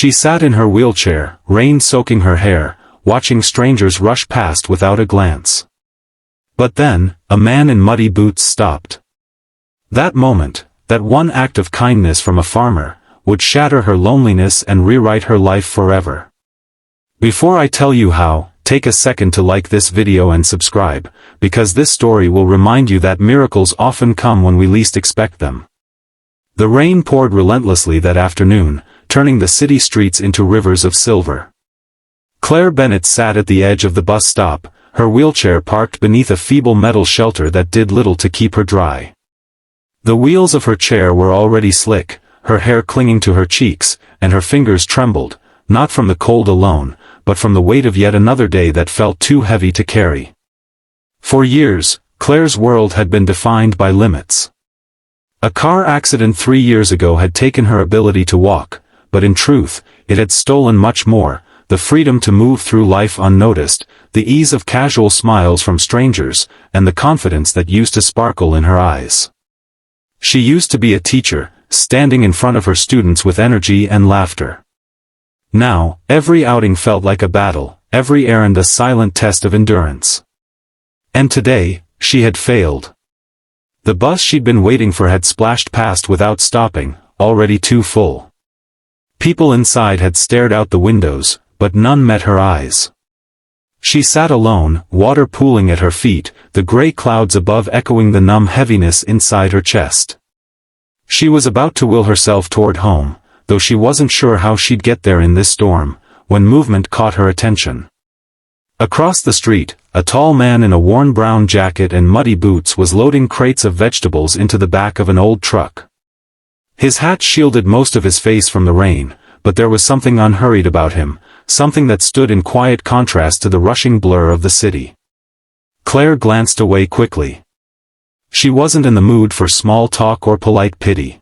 She sat in her wheelchair, rain soaking her hair, watching strangers rush past without a glance. But then, a man in muddy boots stopped. That moment, that one act of kindness from a farmer, would shatter her loneliness and rewrite her life forever. Before I tell you how, take a second to like this video and subscribe, because this story will remind you that miracles often come when we least expect them. The rain poured relentlessly that afternoon, turning the city streets into rivers of silver. Claire Bennett sat at the edge of the bus stop, her wheelchair parked beneath a feeble metal shelter that did little to keep her dry. The wheels of her chair were already slick, her hair clinging to her cheeks, and her fingers trembled, not from the cold alone, but from the weight of yet another day that felt too heavy to carry. For years, Claire's world had been defined by limits. A car accident 3 years ago had taken her ability to walk, but in truth, it had stolen much more: the freedom to move through life unnoticed, the ease of casual smiles from strangers, and the confidence that used to sparkle in her eyes. She used to be a teacher, standing in front of her students with energy and laughter. Now, every outing felt like a battle, every errand a silent test of endurance. And today, she had failed. The bus she'd been waiting for had splashed past without stopping, already too full. People inside had stared out the windows, but none met her eyes. She sat alone, water pooling at her feet, the gray clouds above echoing the numb heaviness inside her chest. She was about to will herself toward home, though she wasn't sure how she'd get there in this storm, when movement caught her attention. Across the street, a tall man in a worn brown jacket and muddy boots was loading crates of vegetables into the back of an old truck. His hat shielded most of his face from the rain, but there was something unhurried about him, something that stood in quiet contrast to the rushing blur of the city. Claire glanced away quickly. She wasn't in the mood for small talk or polite pity.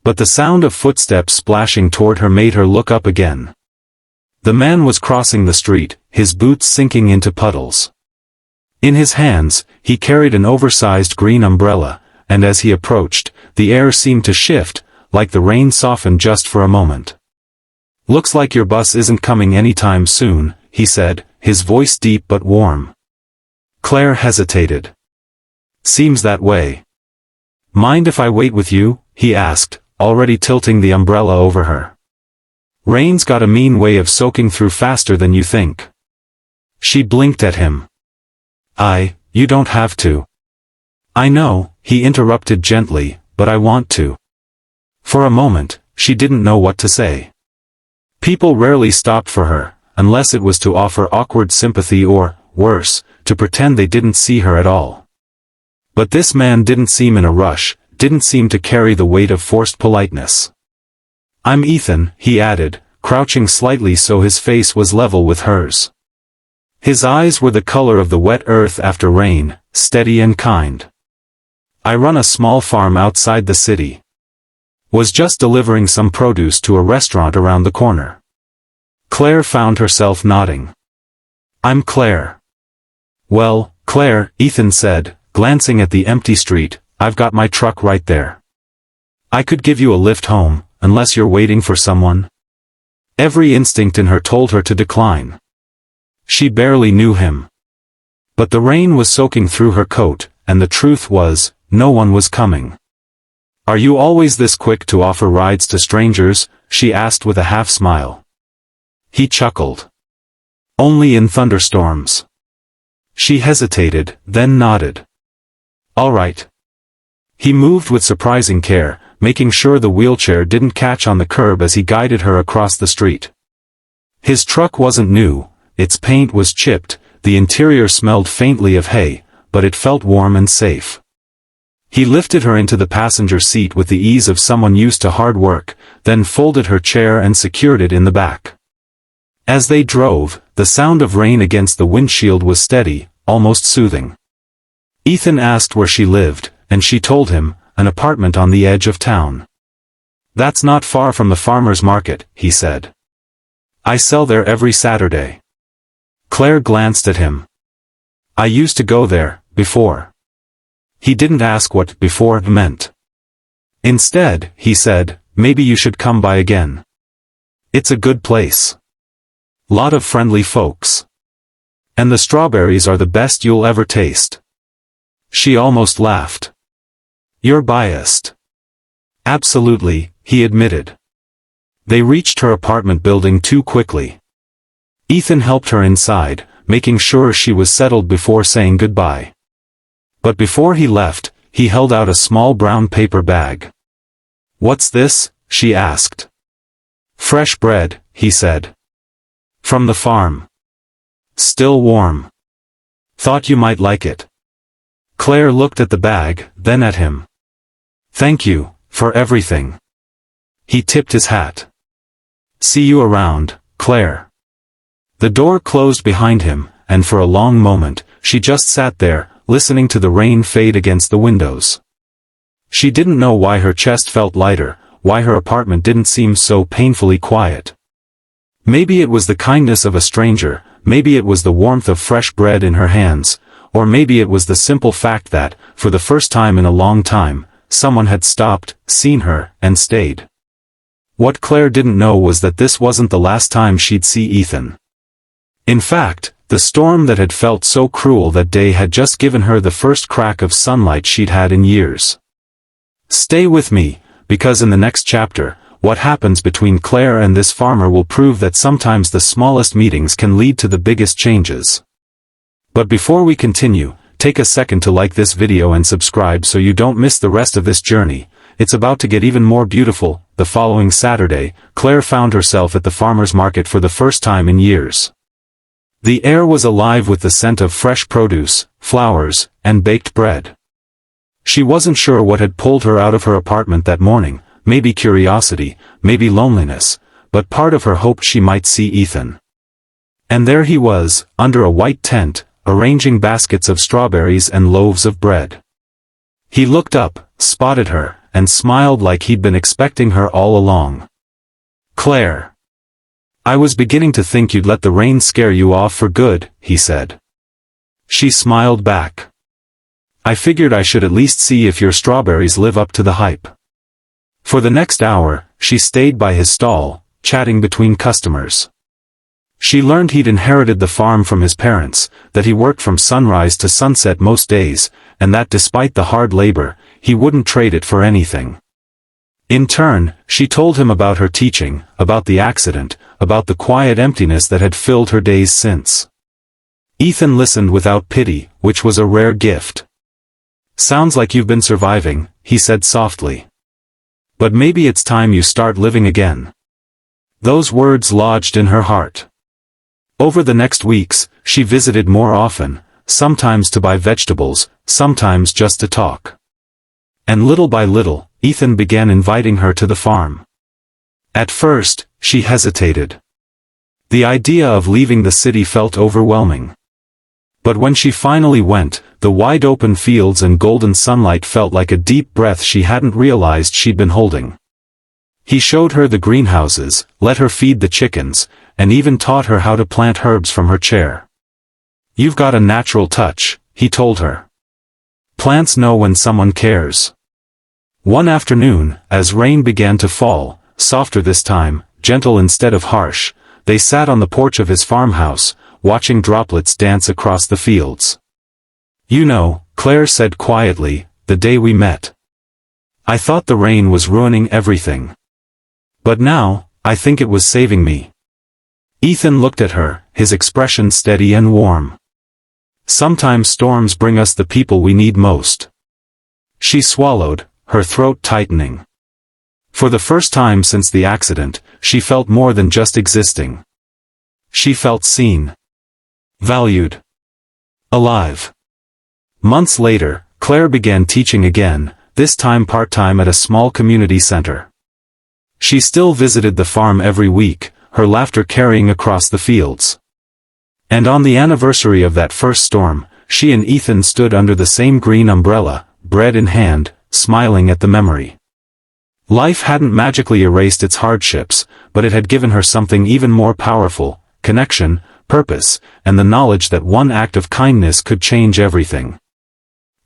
But the sound of footsteps splashing toward her made her look up again. The man was crossing the street, his boots sinking into puddles. In his hands, he carried an oversized green umbrella, and as he approached, the air seemed to shift, like the rain softened just for a moment. "Looks like your bus isn't coming anytime soon," he said, his voice deep but warm. Claire hesitated. "Seems that way." "Mind if I wait with you?" he asked, already tilting the umbrella over her. "Rain's got a mean way of soaking through faster than you think." She blinked at him. You don't have to." "I know," he interrupted gently, "but I want to." For a moment, she didn't know what to say. People rarely stopped for her, unless it was to offer awkward sympathy or, worse, to pretend they didn't see her at all. But this man didn't seem in a rush, didn't seem to carry the weight of forced politeness. "I'm Ethan," he added, crouching slightly so his face was level with hers. His eyes were the color of the wet earth after rain, steady and kind. "I run a small farm outside the city. Was just delivering some produce to a restaurant around the corner." Claire found herself nodding. "I'm Claire." "Well, Claire," Ethan said, glancing at the empty street, "I've got my truck right there. I could give you a lift home, unless you're waiting for someone." Every instinct in her told her to decline. She barely knew him. But the rain was soaking through her coat, and the truth was, no one was coming. "Are you always this quick to offer rides to strangers?" she asked with a half-smile. He chuckled. "Only in thunderstorms." She hesitated, then nodded. "All right." He moved with surprising care, making sure the wheelchair didn't catch on the curb as he guided her across the street. His truck wasn't new, its paint was chipped, the interior smelled faintly of hay, but it felt warm and safe. He lifted her into the passenger seat with the ease of someone used to hard work, then folded her chair and secured it in the back. As they drove, the sound of rain against the windshield was steady, almost soothing. Ethan asked where she lived, and she told him, an apartment on the edge of town. "That's not far from the farmer's market," he said. "I sell there every Saturday." Claire glanced at him. "I used to go there, before." He didn't ask what "before" meant. Instead, he said, "Maybe you should come by again." It's a good place. Lot of friendly folks. And the strawberries are the best you'll ever taste. She almost laughed. You're biased. Absolutely, he admitted. They reached her apartment building too quickly. Ethan helped her inside, making sure she was settled before saying goodbye. But before he left, he held out a small brown paper bag. What's this? She asked. Fresh bread, he said. From the farm. Still warm. Thought you might like it. Claire looked at the bag, then at him. Thank you, for everything. He tipped his hat. See you around, Claire. The door closed behind him, and for a long moment, she just sat there, listening to the rain fade against the windows. She didn't know why her chest felt lighter, why her apartment didn't seem so painfully quiet. Maybe it was the kindness of a stranger, maybe it was the warmth of fresh bread in her hands, or maybe it was the simple fact that, for the first time in a long time, someone had stopped, seen her, and stayed. What Claire didn't know was that this wasn't the last time she'd see Ethan. In fact, the storm that had felt so cruel that day had just given her the first crack of sunlight she'd had in years. Stay with me, because in the next chapter, what happens between Claire and this farmer will prove that sometimes the smallest meetings can lead to the biggest changes. But before we continue, take a second to like this video and subscribe so you don't miss the rest of this journey. It's about to get even more beautiful. The following Saturday, Claire found herself at the farmer's market for the first time in years. The air was alive with the scent of fresh produce, flowers, and baked bread. She wasn't sure what had pulled her out of her apartment that morning, maybe curiosity, maybe loneliness, but part of her hoped she might see Ethan. And there he was, under a white tent, arranging baskets of strawberries and loaves of bread. He looked up, spotted her, and smiled like he'd been expecting her all along. Claire. I was beginning to think you'd let the rain scare you off for good, he said. She smiled back. I figured I should at least see if your strawberries live up to the hype. For the next hour, she stayed by his stall, chatting between customers. She learned he'd inherited the farm from his parents, that he worked from sunrise to sunset most days, and that despite the hard labor, he wouldn't trade it for anything. In turn, she told him about her teaching, about the accident, about the quiet emptiness that had filled her days since. Ethan listened without pity, which was a rare gift. Sounds like you've been surviving, he said softly. But maybe it's time you start living again. Those words lodged in her heart. Over the next weeks, she visited more often, sometimes to buy vegetables, sometimes just to talk. And little by little, Ethan began inviting her to the farm. At first, she hesitated. The idea of leaving the city felt overwhelming. But when she finally went, the wide-open fields and golden sunlight felt like a deep breath she hadn't realized she'd been holding. He showed her the greenhouses, let her feed the chickens, and even taught her how to plant herbs from her chair. You've got a natural touch, he told her. Plants know when someone cares. One afternoon, as rain began to fall, softer this time, gentle instead of harsh, they sat on the porch of his farmhouse, watching droplets dance across the fields. You know, Claire said quietly, the day we met. I thought the rain was ruining everything. But now, I think it was saving me. Ethan looked at her, his expression steady and warm. Sometimes storms bring us the people we need most. She swallowed, her throat tightening. For the first time since the accident, she felt more than just existing. She felt seen. Valued. Alive. Months later, Claire began teaching again, this time part-time at a small community center. She still visited the farm every week, her laughter carrying across the fields. And on the anniversary of that first storm, she and Ethan stood under the same green umbrella, bread in hand, smiling at the memory. Life hadn't magically erased its hardships, but it had given her something even more powerful, connection, purpose, and the knowledge that one act of kindness could change everything.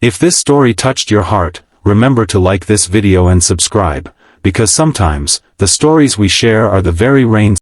If this story touched your heart, remember to like this video and subscribe, because sometimes, the stories we share are the very rain